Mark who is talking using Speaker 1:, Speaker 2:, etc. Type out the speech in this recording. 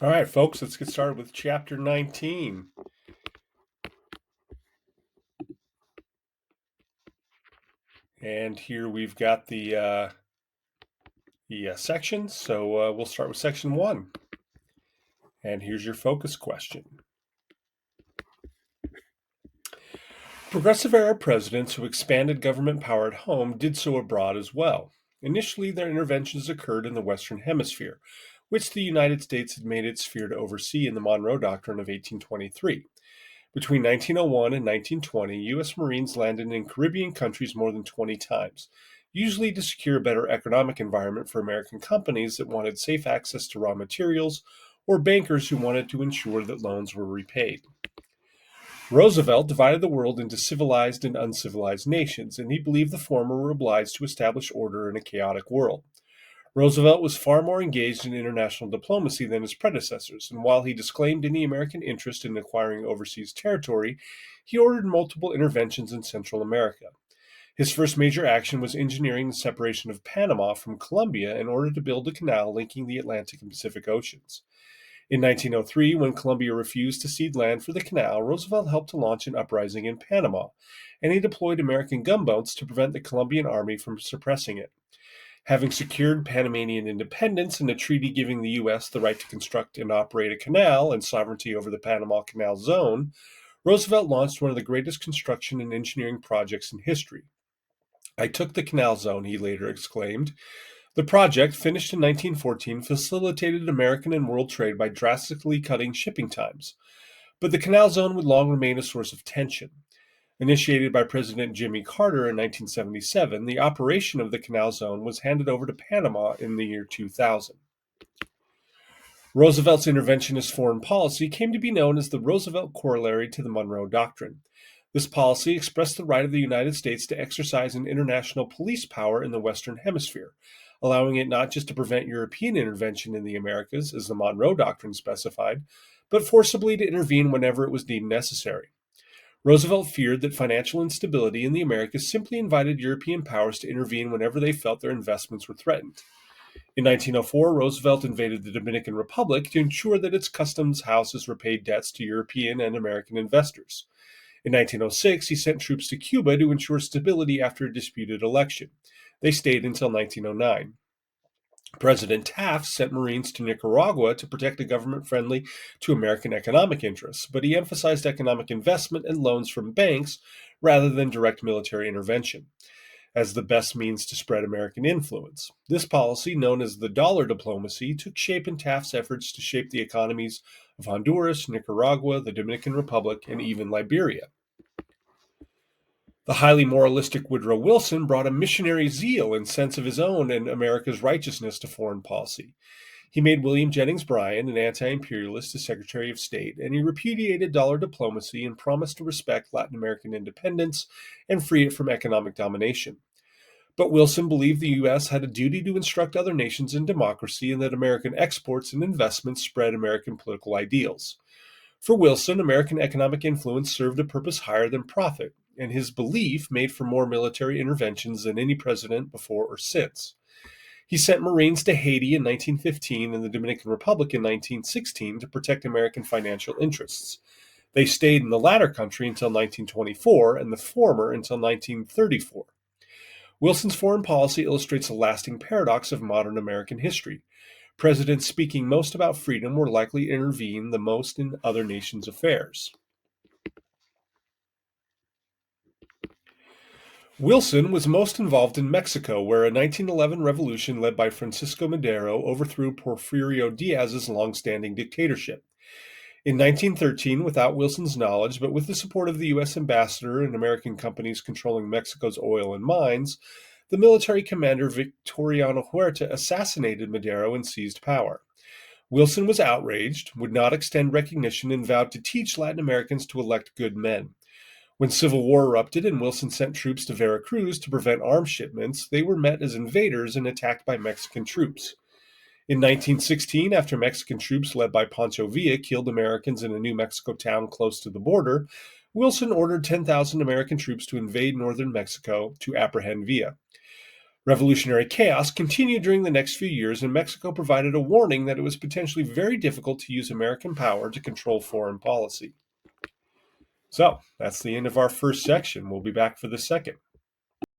Speaker 1: All right, folks, let's get started with chapter 19. And here we've got the sections. So we'll start with section 1. And here's your focus question. Progressive era presidents who expanded government power at home did so abroad as well. Initially, their interventions occurred in the Western Hemisphere, which the United States had made its sphere to oversee in the Monroe Doctrine of 1823. Between 1901 and 1920, U.S. Marines landed in Caribbean countries more than 20 times, usually to secure a better economic environment for American companies that wanted safe access to raw materials or bankers who wanted to ensure that loans were repaid. Roosevelt divided the world into civilized and uncivilized nations, and he believed the former were obliged to establish order in a chaotic world. Roosevelt was far more engaged in international diplomacy than his predecessors, and while he disclaimed any American interest in acquiring overseas territory, he ordered multiple interventions in Central America. His first major action was engineering the separation of Panama from Colombia in order to build a canal linking the Atlantic and Pacific Oceans. In 1903, when Colombia refused to cede land for the canal, Roosevelt helped to launch an uprising in Panama, and he deployed American gunboats to prevent the Colombian army from suppressing it. Having secured Panamanian independence and a treaty giving the U.S. the right to construct and operate a canal and sovereignty over the Panama Canal Zone, Roosevelt launched one of the greatest construction and engineering projects in history. "I took the canal zone," he later exclaimed. The project, finished in 1914, facilitated American and world trade by drastically cutting shipping times. But the canal zone would long remain a source of tension. Initiated by President Jimmy Carter in 1977, the operation of the canal zone was handed over to Panama in the year 2000. Roosevelt's interventionist foreign policy came to be known as the Roosevelt Corollary to the Monroe Doctrine. This policy expressed the right of the United States to exercise an international police power in the Western Hemisphere, allowing it not just to prevent European intervention in the Americas, as the Monroe Doctrine specified, but forcibly to intervene whenever it was deemed necessary. Roosevelt feared that financial instability in the Americas simply invited European powers to intervene whenever they felt their investments were threatened. In 1904, Roosevelt invaded the Dominican Republic to ensure that its customs houses repaid debts to European and American investors. In 1906, he sent troops to Cuba to ensure stability after a disputed election. They stayed until 1909. President Taft sent Marines to Nicaragua to protect a government friendly to American economic interests, but he emphasized economic investment and loans from banks rather than direct military intervention as the best means to spread American influence. This policy, known as the dollar diplomacy, took shape in Taft's efforts to shape the economies of Honduras, Nicaragua, the Dominican Republic, and even Liberia. The highly moralistic Woodrow Wilson brought a missionary zeal and sense of his own and America's righteousness to foreign policy. He made William Jennings Bryan, an anti-imperialist, as Secretary of State, and he repudiated dollar diplomacy and promised to respect Latin American independence and free it from economic domination. But Wilson believed the U.S. had a duty to instruct other nations in democracy and that American exports and investments spread American political ideals. For Wilson, American economic influence served a purpose higher than profit, and his belief made for more military interventions than any president before or since. He sent Marines to Haiti in 1915 and the Dominican Republic in 1916 to protect American financial interests. They stayed in the latter country until 1924 and the former until 1934. Wilson's foreign policy illustrates a lasting paradox of modern American history. Presidents speaking most about freedom were likely to intervene the most in other nations' affairs. Wilson was most involved in Mexico, where a 1911 revolution led by Francisco Madero overthrew Porfirio Diaz's long-standing dictatorship. In 1913, without Wilson's knowledge, but with the support of the U.S. ambassador and American companies controlling Mexico's oil and mines, the military commander Victoriano Huerta assassinated Madero and seized power. Wilson was outraged, would not extend recognition, and vowed to teach Latin Americans to elect good men. When civil war erupted and Wilson sent troops to Veracruz to prevent arms shipments, they were met as invaders and attacked by Mexican troops. In 1916, after Mexican troops led by Pancho Villa killed Americans in a New Mexico town close to the border, Wilson ordered 10,000 American troops to invade northern Mexico to apprehend Villa. Revolutionary chaos continued during the next few years, and Mexico provided a warning that it was potentially very difficult to use American power to control foreign policy. So, that's the end of our first section. We'll be back for the second.